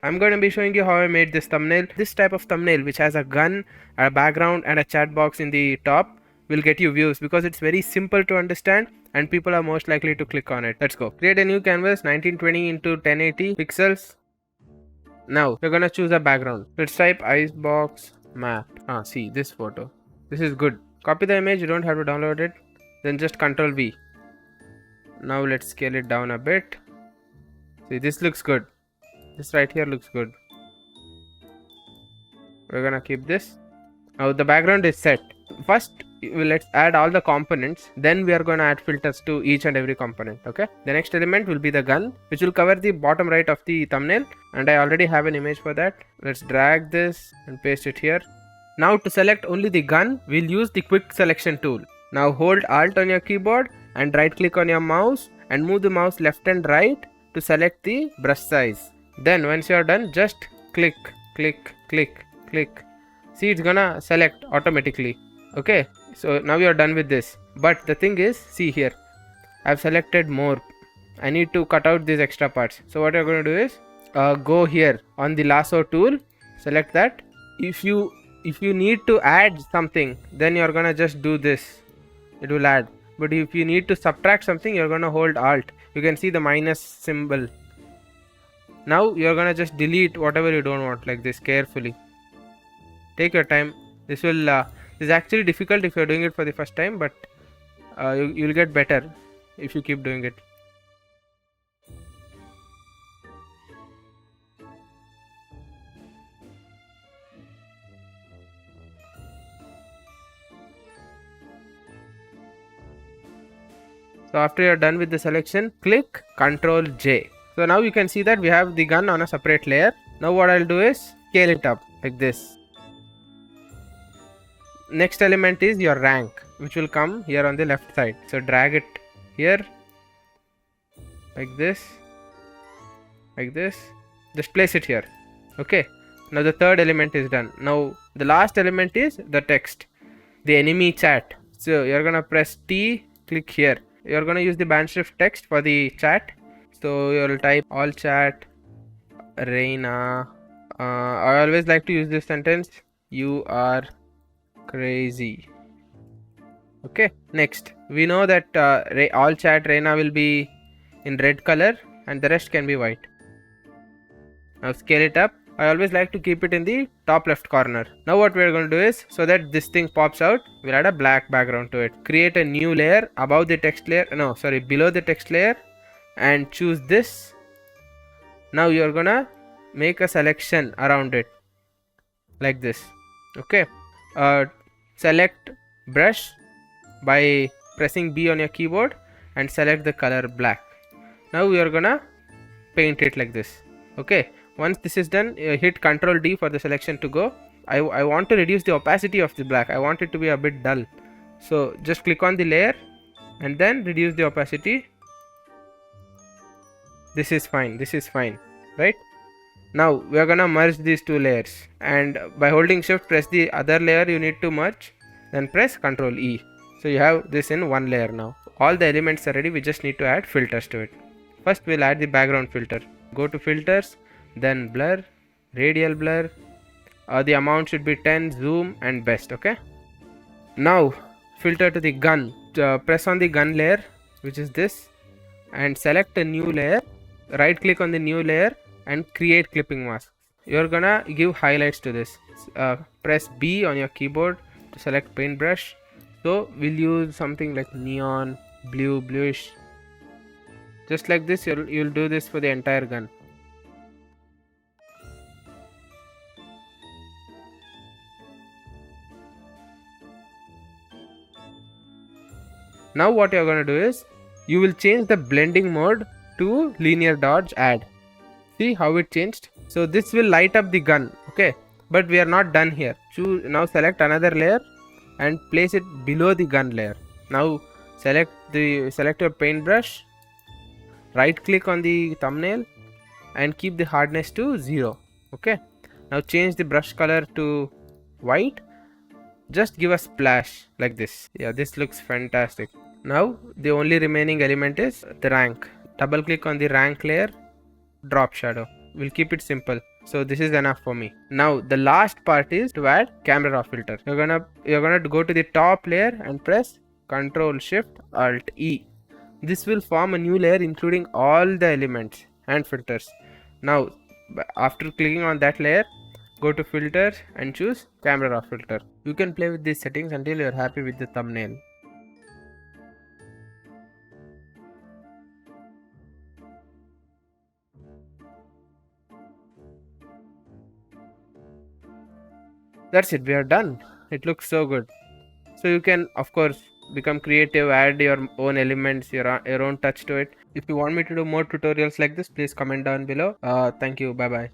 I'm going to be showing you how I made this thumbnail. This type of thumbnail which has a gun, a background and a chat box in the top will get you views because it's very simple to understand and people are most likely to click on it. Let's go. Create a new canvas 1920 into 1080 pixels. Now we're gonna choose a background. Let's type icebox map. See this photo. This is good. Copy the image, you don't have to download it. Then just Ctrl V. Now let's scale it down a bit. See, this looks good. This right here looks good. We're gonna keep this. Now the background is set. First, let's add all the components. Then we are gonna add filters to each and every component. Okay. The next element will be the gun, which will cover the bottom right of the thumbnail. And I already have an image for that. Let's drag this and paste it here. Now to select only the gun, we'll use the quick selection tool. Now hold Alt on your keyboard and right click on your mouse and move the mouse left and right to select the brush size. Then once you are done, just click, click, click, click. See, it's gonna select automatically. Okay, so now you are done with this. But the thing is, see here, I've selected more. I need to cut out these extra parts. So what you're going to do is go here on the lasso tool, select that. If you need to add something, then you're gonna just do this. It will add. But if you need to subtract something, you're gonna hold Alt. You can see the minus symbol. Now you're gonna just delete whatever you don't want, like this, carefully. Take your time. This is actually difficult if you're doing it for the first time, but you'll get better if you keep doing it. So after you're done with the selection, click Ctrl J. So now you can see that we have the gun on a separate layer. Now what I'll do is scale it up like this. Next element is your rank, which will come here on the left side. So drag it here like this, like this. Just place it here. Okay. Now the third element is done. Now the last element is the text, the enemy chat. So you're gonna press T, click here. You're gonna use the band shift text for the chat. So you'll type all chat Reina. I always like to use this sentence. You are crazy. Okay. Next, we know that all chat Reina will be in red color and the rest can be white. Now scale it up. I always like to keep it in the top left corner. Now what we're going to do is, so that this thing pops out, we'll add a black background to it. Create a new layer above the text layer. No, sorry, below the text layer, and choose this. Now you're gonna make a selection around it like this. Okay. Select brush by pressing B on your keyboard and select the color black. Now we are gonna paint it like this. Okay. Once this is done, hit Ctrl D for the selection to go. I want to reduce the opacity of the black. I want it to be a bit dull. So just click on the layer and then reduce the opacity. This is fine. This is fine. Right? Now we are gonna merge these two layers. And by holding shift, press the other layer you need to merge. Then press Ctrl E. So you have this in one layer now. All the elements are ready. We just need to add filters to it. First we'll add the background filter. Go to filters. Then blur, radial blur, the amount should be 10, zoom and best. Okay. Now filter to the gun. Press on the gun layer, which is this, and select a new layer. Right click on the new layer and create clipping mask. You're gonna give highlights to this. Press B on your keyboard to select paintbrush. So we'll use something like neon, blue, bluish. Just like this, you'll do this for the entire gun. Now what you're going to do is, you will change the blending mode to linear dodge add. See how it changed? So this will light up the gun. Okay. But we are not done here. Now select another layer and place it below the gun layer. Now select your paintbrush. Right click on the thumbnail and keep the hardness to 0. Okay. Now change the brush color to white. Just give a splash like this. Yeah, this looks fantastic. Now the only remaining element is the rank. Double click on the rank layer, drop shadow. We'll keep it simple. So this is enough for me. Now the last part is to add camera raw filter. You're gonna go to the top layer and press Ctrl Shift Alt E. This will form a new layer including all the elements and filters. Now after clicking on that layer, go to filters and choose camera raw filter. You can play with these settings until you're happy with the thumbnail. That's it, we are done. It looks so good. So you can of course become creative, add your own elements, your own touch to it. If you want me to do more tutorials like this, please comment down below. Thank you, bye bye.